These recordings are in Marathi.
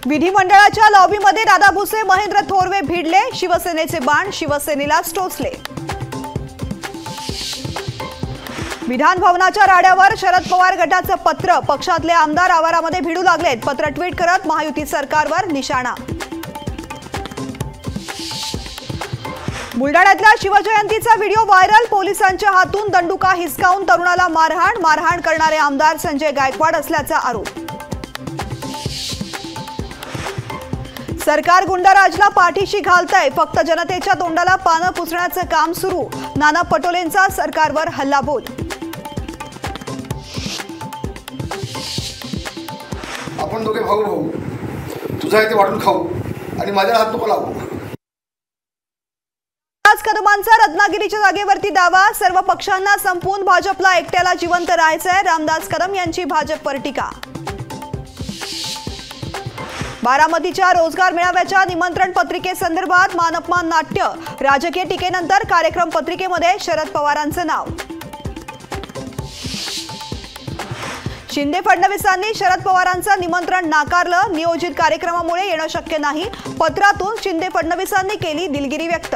विधिमंडळाच्या लॉबीमध्ये दादा भुसे महेंद्र थोरवे भिडले, शिवसेनेचे बाण शिवसेनेलाच टोचले। विधान भवनाच्या राड्यावर शरद पवार गटाचं पत्र, पक्षातले आमदार आवारामध्ये भिडू लागलेत। पत्र ट्विट करत महायुती सरकारवर निशाणा। बुलडाण्यातल्या शिवजयंतीचा व्हिडिओ व्हायरल, पोलिसांच्या हातून दंडुका हिसकावून तरुणाला मारहाण करणारे आमदार संजय गायकवाड असल्याचा आरोप। सरकार गुंडाराजला पाठीशी घालतंय, फक्त जनतेच्या तोंडाला पानं पुसण्याचं काम सुरू। नाना पटोलेंचा सरकारवर हल्लाबोल। आपण दोघे भाऊ भाऊ, तुझा इथे वाटून खाऊ आणि माझ्या हात नको लावू। रामदास कदमांचा रत्नागिरीच्या जागेवरती दावा, सर्व पक्षांना संपवून भाजपला एकट्याला जिवंत राहायचंय। रामदास कदम यांची भाजपवर टीका। बारामतीच्या रोजगार मेळाव्याच्या निमंत्रण पत्रिकेसंदर्भात मानअपमान नाट्य, राजकीय टीकेनंतर कार्यक्रम पत्रिकेमध्ये शरद पवारांचं नाव। शिंदे फडणवीसांनी शरद पवारांचं निमंत्रण नाकारलं, नियोजित कार्यक्रमामुळे येणं शक्य नाही। पत्रातून शिंदे फडणवीसांनी केली दिलगिरी व्यक्त।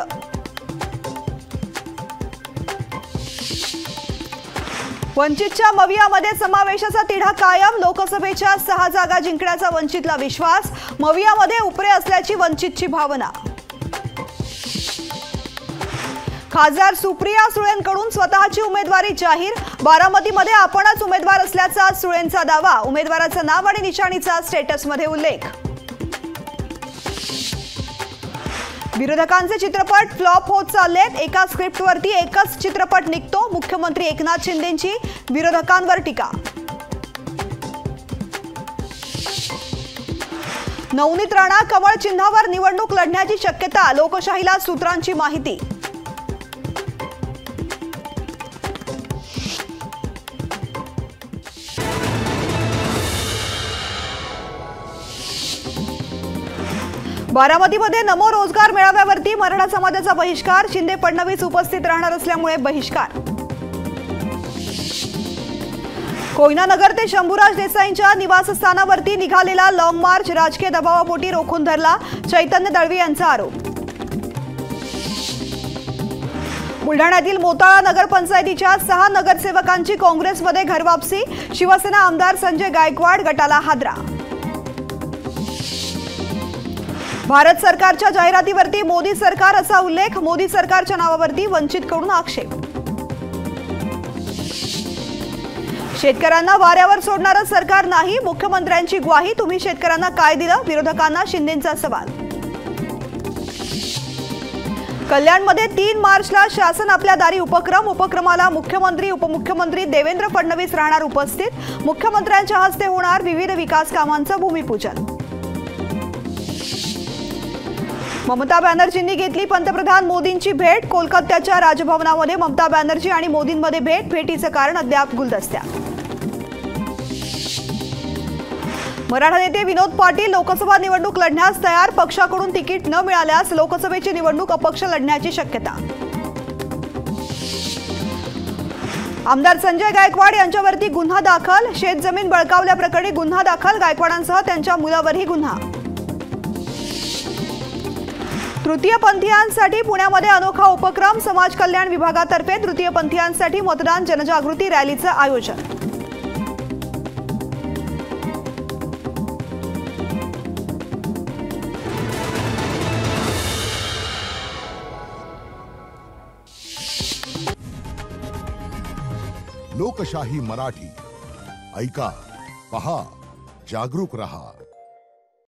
वंचितच्या मवियामध्ये समावेशाचा तिढा कायम, लोकसभेच्या 6 जागा जिंकण्याचा वंचितला विश्वास। मवियामध्ये उपरे असल्याची वंचितची भावना। खासदार सुप्रिया सुळेंकडून स्वतःची उमेदवारी जाहीर, बारामतीमध्ये आपणच उमेदवार असल्याचा सुळेंचा दावा। उमेदवाराचं नाव आणि निशाणीचा स्टेटसमध्ये उल्लेख। विरोधकांचे चित्रपट फ्लॉप होत चाललेत, एका स्क्रिप्टवरती एकच चित्रपट निघतो। मुख्यमंत्री एकनाथ शिंदेंची विरोधकांवर टीका। नवनीत राणा कमळ चिन्हावर निवडणूक लढण्याची शक्यता, लोकशाहीला सूत्रांची माहिती। बारामतीमध्ये नमो रोजगार मेळाव्यावरती मराठा समाजाचा बहिष्कार, शिंदे फडणवीस उपस्थित राहणार असल्यामुळे बहिष्कार। कोयना नगर ते शंभूराज देसाईंच्या निवासस्थानावरती निघालेला लॉंग मार्च राजकीय दबावापोटी रोखून धरला, चैतन्य दळवी यांचा आरोप। बुलढाण्यातील मोताळा नगरपंचायतीच्या 6 नगरसेवकांची काँग्रेसमध्ये घरवापसी, शिवसेना आमदार संजय गायकवाड गटाला हादरा। भारत सरकारच्या जाहिरातीवरती मोदी सरकार असा उल्लेख, मोदी सरकारच्या नावावरती वंचितकडून आक्षेप। शेतकऱ्यांना वाऱ्यावर सोडणारं सरकार नाही, मुख्यमंत्र्यांची ग्वाही, तुम्ही शेतकऱ्यांना काय दिलं, विरोधकांना शिंदेंचा सवाल। कल्याणमध्ये 3 मार्चला शासन आपल्या दारी उपक्रमाला मुख्यमंत्री उपमुख्यमंत्री देवेंद्र फडणवीस राहणार उपस्थित, मुख्यमंत्र्यांच्या हस्ते होणार विविध विकास कामांचं भूमिपूजन। ममता बॅनर्जींनी घेतली पंतप्रधान मोदींची भेट, कोलकात्याच्या राजभवनामध्ये ममता बॅनर्जी आणि मोदींमध्ये भेट, भेटीचं कारण अद्याप गुलदस्त्यात। मराठा नेते विनोद पाटील लोकसभा निवडणूक लढण्यास तयार, पक्षाकडून तिकीट न मिळाल्यास लोकसभेची निवडणूक अपक्ष लढण्याची शक्यता। आमदार संजय गायकवाड यांच्यावरती गुन्हा दाखल, शेतजमीन बळकावल्याप्रकरणी गुन्हा दाखल, गायकवाडांसह त्यांच्या मुलावरही गुन्हा। तृतीयपंथीयांसाठी पुण्यामध्ये अनोखा उपक्रम, समाज कल्याण विभागातर्फे तृतीयपंथीयांसाठी मतदान जनजागृती रॅलीचं आयोजन। लोकशाही मराठी ऐका, पहा, जागरूक रहा।